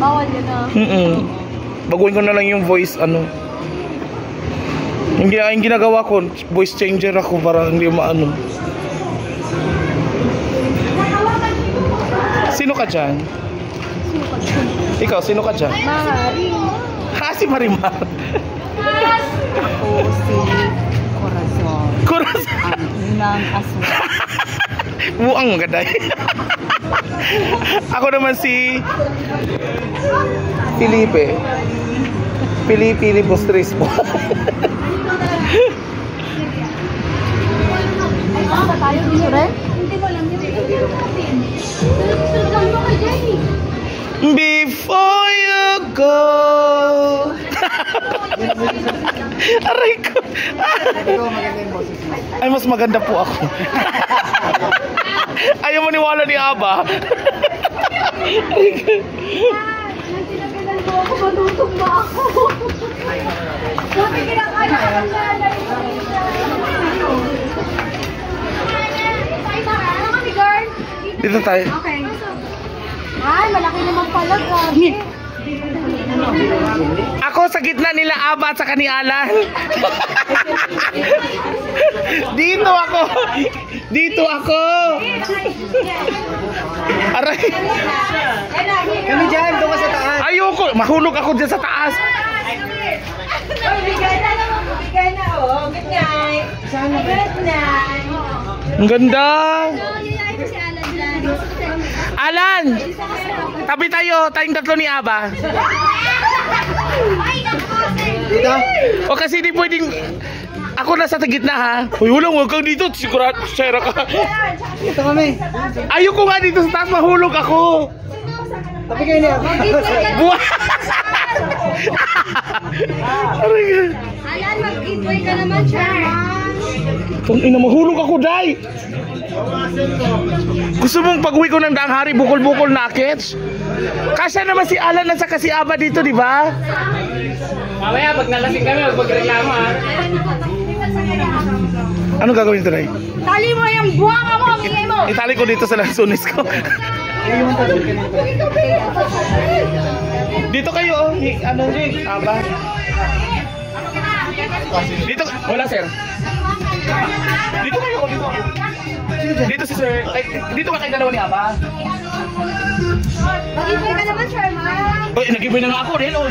Bawal yun na. Baguhin ko na lang yung voice, ano. Yung ginagawa ko, voice changer ako para hindi maano. Sino ka dyan? Ikaw, sino ka dyan? Marimar. Ha, si Marimar. Ako si Corazon. Corazon. Ang unang aswang. Buang magaday. Ako naman si Felipe. Pili Postrismo. Ay, ba tayo dito rin? Hindi ko lang dito. Before you go. Aray ko. Ay, mas maganda po ako. Ayaw maniwala ni Aba. Nagtinagalan ko ako, matutong ba ako? Sabi kinakaya ko ang lalay ko. Ano kami, girl? Dito tayo. Okay. Ay, malaki naman pala, grabe. Ako sa gitna nila Aba at saka ni Alan. Dito ako. Dito ako. Aray. Kami dyan, doon ka sa taas. Ayoko. Mahulog ako dyan sa taas. Bigay na, oh. Good night. Good night. Ang ganda. Alan. Tabi tayo. Tayong tatlo ni Aba. Dito? O kasi di pwedeng... Ako nasa gitna ha. Uy, huwag kang dito. Sigurado, Sarah ka. Dito kami. Ayoko nga dito sa taas. Mahulog ako. Tapi kayo niya. Buwan. Alan, mag-giveaway ka naman, Sherman. Itong ina, mahulog ako, Day. Gusto mong pag-uwi ko ng daang hari, bukol-bukol na akits? Kasya naman si Alan at saka si Aba dito, di ba? Mamaya, pag nalasing kami, magpagreklamo ha. Anong gagawin ito, Day? Tali mo yung buwaka mo, ingay mo. Itali ko dito sa lansunis ko. Dito kayo, oh. Ano, Aba? Dito, wala, sir. Dito kayo, dito. Dito si sir. Ay, dito ka kayo dalawa ni Aba. Mag-giveaway ka naman, Sherman. Uy, nag-giveaway na nga ako rin, oh.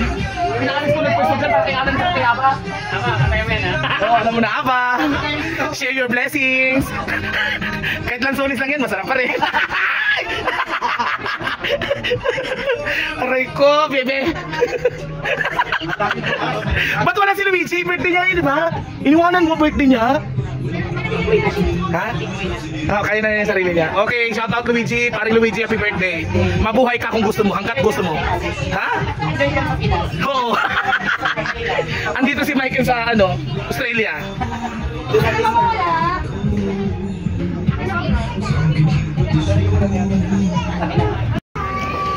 Pinaalis ko ng first dyan para kay Alan at kay Aba. Tama, katayo mo yan ha. Oh, alam mo na, Aba. Share your blessings. Kahit lansunis lang yan, masarap pa rin. Aray ko, bebe. Ba't wala si Luigi? Birthday niya yun, di ba? Iniwanan mo birthday niya? Ha? Oh, kaya na yung sarili niya. Okay, shout out Luigi. Paring Luigi, happy birthday. Mabuhay ka kung gusto mo, hanggat gusto mo. Ha? Oo. Andito si Michael sa ano, Australia.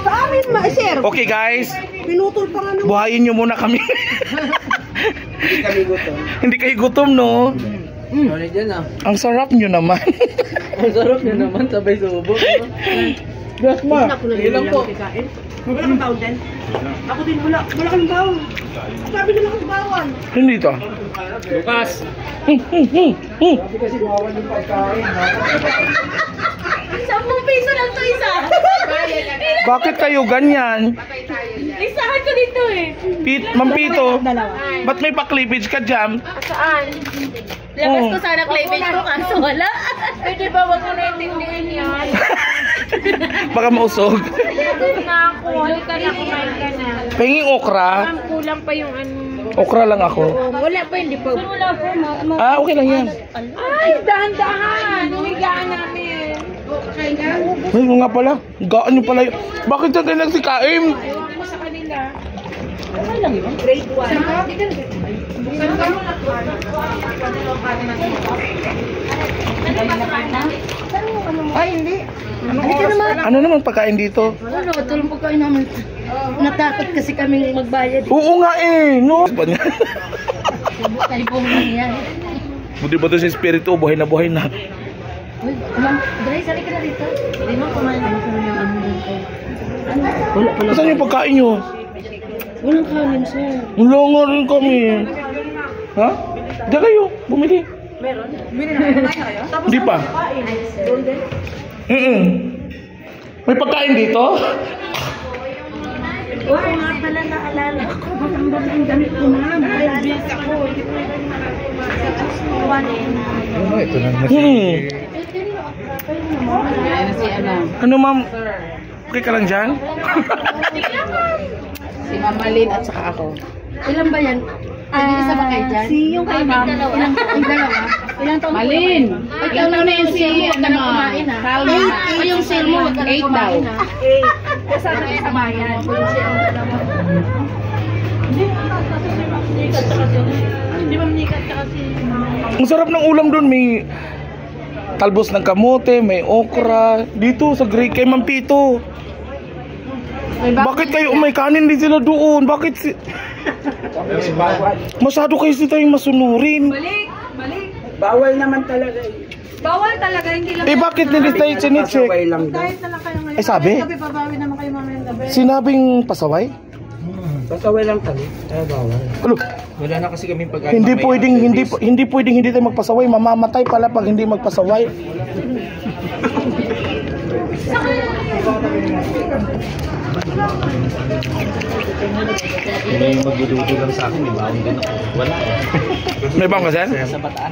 Sa amin, sir. Okay guys, Pinutol pa nga naman. buhayin nyo muna kami. Kami gutom. Hindi kayo gutom, no? Ano dyan ah? Ang sarap nyo naman. Ang sarap niya naman, sabay subo. Gas ma. Yun lang po. Wala kang bawal din? Ako din, wala. Wala kang bawal. Sabi nila kang bawal. Hindi to. Lucas! Kasi bawal yung pagkain. 10 piso lang to isa. Bakit kayo ganyan? Listahan ko dito eh. Mampito, ba't may pa-cleavage ka dyan? Saan? Labas ko sana cleavage ko kaso wala. Pwede ba wag mo na intindihin yan? Baka mausog. Na ako, halika na, kumain ka na. Pahinging okra. Kulang pa yung ano. Okra lang ako. Wala pa, hindi pa. Wala pa, Ah, okay lang yan. Ay, dahan-dahan. Humigaan namin. Kain ka? Ay, nga pala. Gaan nyo pala yun. Bakit dyan kayo nagsikaim? Ayaw mo sa kanila. Okay lang yun. Grade 1. Saan ka? Saan ka? Ay, hindi. Ano naman pagkain dito? Ano, ito lang pagkain namin. Natakot kasi kaming magbayad. Oo nga eh, no? Tayo po mo yan. Buti ba ito si Espiritu? Buhay na buhay na. Uy, ma'am, Grace, halika na dito. Hindi mo kumain. Wala pala. Saan yung pagkain nyo? Walang kanin, sir. Wala nga rin kami. Ha? Diyan kayo, bumili. Hindi pa. May pagkain dito? Oo nga pala naalala ko. Ang bagong damit ko na. Naalala ko. Ito na Si ano? Ano ma'am? Okay ka lang dyan? Si Mama Lynn at saka ako. Ilan ba yan? Isa ba kayo dyan? Si yung kay ma'am. Ilang dalawa? Ilang taon? Malin! Ikaw na yung si ano? Kalma. Ay, yung sale mo. 8 daw. 8. Kasama kayo sa bayan. Hindi ba manikat ka kasi? Ang sarap ng ulam doon. May talbos ng kamote, may okra. Dito sa Greek kay Ma'am Pito. Bakit kayo may kanin din sila doon? Bakit si... Masyado kayo sila tayong masunurin. Balik! Balik! Bawal naman talaga eh. Bawal talaga, hindi lang. Eh bakit nila tayo chinecheck? lang daw. Dahil na lang kayo ngayon. Eh sabi? Gabi pabawi naman kayo mamayang gabi. Sinabing pasaway? Pasaway lang kami. Kaya bawal. Ano? Wala na kasi kami pagkain. Hindi pwedeng hindi tayo magpasaway. Mamamatay pala pag hindi magpasaway. May magdududo lang sa akin, may baon din ako. Wala. May bang kasi? Sa bataan.